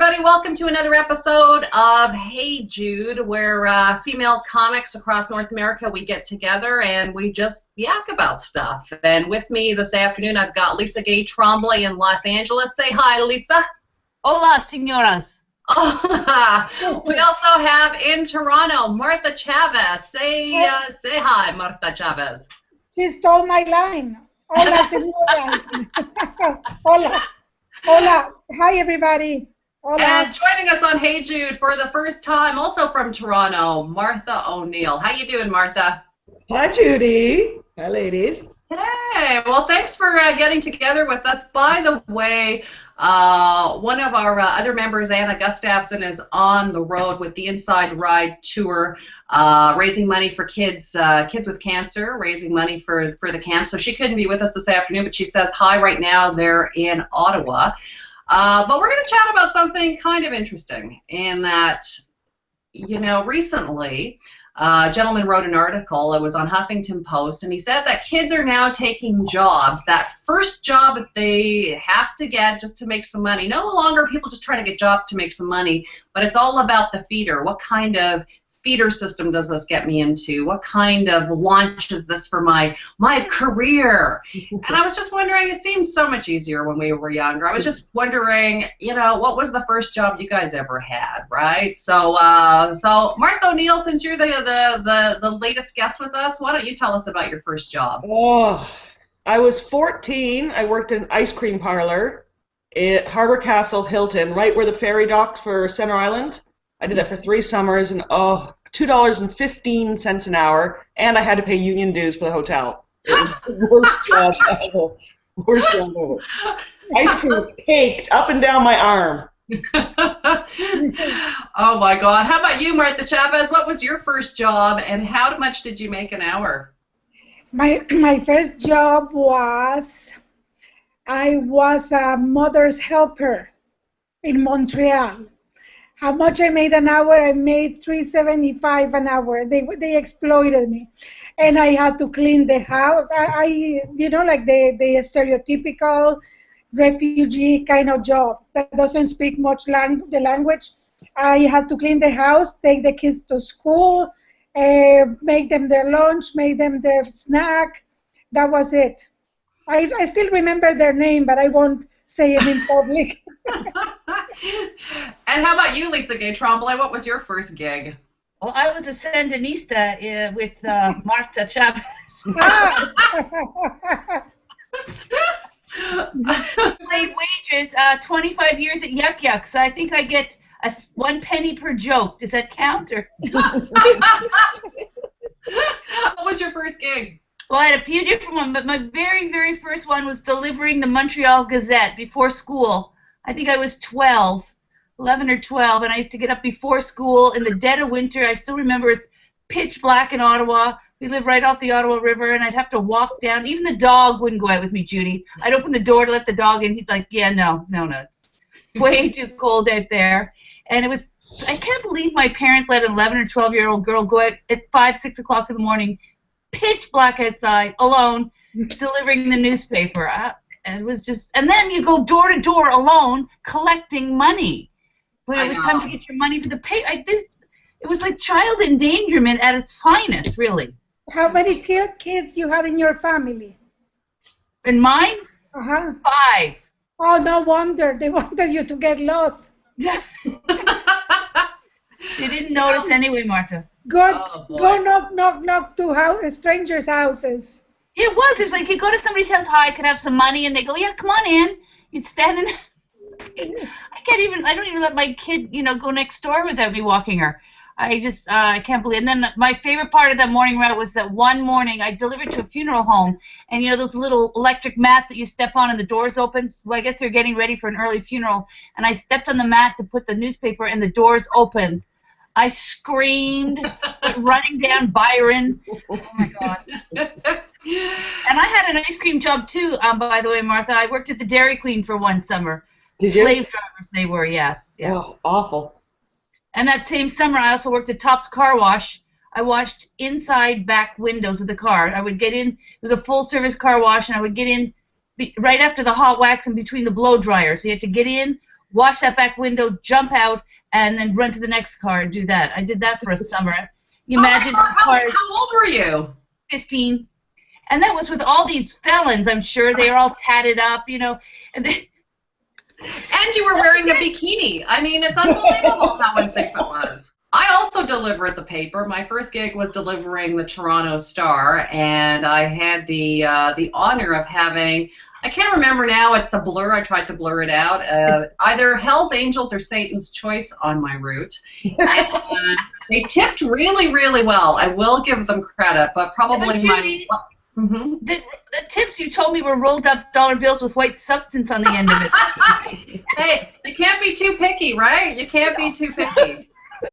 everybody. Welcome to another episode of Hey Jude, where female comics across North America, we get together and we just yak about stuff. And with me this afternoon, I've got Lisa Gay Trombley in Los Angeles. Say hi, Lisa. Hola, señoras. Hola. We also have in Toronto, Martha Chavez. Say hi, Martha Chavez. She stole my line. Hola, señoras. Hola. Hola. Hi, everybody. Hola. And joining us on Hey Jude for the first time, also from Toronto, Martha O'Neill. How you doing, Martha? Hi, Judy. Hi, ladies. Hey, well, thanks for getting together with us. By the way, one of our other members, Anna Gustafson, is on the road with the Inside Ride Tour, raising money for kids with cancer, raising money for the camp. So she couldn't be with us this afternoon, but she says hi right now. They're in Ottawa. But we're going to chat about something kind of interesting in that, you know, recently a gentleman wrote an article, it was on Huffington Post, and he said that kids are now taking jobs, that first job that they have to get just to make some money. No longer people just trying to get jobs to make some money, but it's all about the feeder. What kind of feeder system does this get me into? What kind of launch is this for my career? And I was just wondering, it seems so much easier when we were younger. I was just wondering, you know, what was the first job you guys ever had, right? So Martha O'Neill, since you're the latest guest with us, why don't you tell us about your first job? Oh, I was 14. I worked in an ice cream parlor at Harbor Castle Hilton, right where the ferry docks for Center Island. I did that for 3 summers, and $2.15 an hour, and I had to pay union dues for the hotel. It was the worst job ever. Worst job ever. Ice cream caked up and down my arm. Oh my God! How about you, Martha Chavez? What was your first job, and how much did you make an hour? My first job was, I was a mother's helper in Montreal. How much I made an hour? I made $3.75 an hour. They exploited me, and I had to clean the house. I you know, like the stereotypical refugee kind of job that doesn't speak much the language. I had to clean the house, take the kids to school, make them their lunch, make them their snack. That was it. I still remember their name, but I won't say it in public. And how about you, Lisa Gay Trombley? What was your first gig? Well, I was a Sandinista with Martha Chavez. Late wages, 25 years at Yuck Yuck, so I think I get 1 penny per joke. Does that count? Or? What was your first gig? Well, I had a few different ones, but my very, very first one was delivering the Montreal Gazette before school. I think I was 11 or 12, and I used to get up before school in the dead of winter. I still remember it's pitch black in Ottawa. We lived right off the Ottawa River, and I'd have to walk down. Even the dog wouldn't go out with me, Judy. I'd open the door to let the dog in. He'd be like, yeah, no. It's way too cold out there. And it was, I can't believe my parents let an 11 or 12-year-old girl go out at 5, 6 o'clock in the morning, pitch black outside, alone, delivering the newspaper. And it was just, and then you go door to door alone collecting money. When it was time to get your money for the pay, it was like child endangerment at its finest, really. How many kids you had in your family? In mine? 5. Oh, no wonder. They wanted you to get lost. They didn't notice anyway, Martha. Go knock to strangers' houses. It was. It's like you go to somebody's house, hi, I could have some money, and they go, yeah, come on in. You'd stand in there. I don't even let my kid, go next door without me walking her. I can't believe it. And then my favorite part of that morning route was that one morning I delivered to a funeral home, and those little electric mats that you step on and the doors open. Well, I guess they're getting ready for an early funeral, and I stepped on the mat to put the newspaper, and the doors opened. I screamed, went running down Byron. Oh my God! And I had an ice cream job too. By the way, Martha, I worked at the Dairy Queen for one summer. Did you? Slave drivers they were, yes. Yeah. Oh, awful. And that same summer, I also worked at Top's Car Wash. I washed inside back windows of the car. I would get in. It was a full-service car wash, and I would get in right after the hot wax and between the blow dryer. So you had to get in, wash that back window, jump out, and then run to the next car and do that. I did that for a summer. You imagine how old were you? 15. And that was with all these felons, I'm sure. They were all tatted up, you know. And you were wearing a bikini. I mean, it's unbelievable how unsafe it was. I also delivered the paper. My first gig was delivering the Toronto Star, and I had the honor of having, I can't remember now, it's a blur, I tried to blur it out, either Hell's Angels or Satan's Choice on my route. And, they tipped really, really well. I will give them credit, but probably Judy, the tips you told me were rolled up dollar bills with white substance on the end of it. Hey, you can't be too picky, right? You can't be too picky.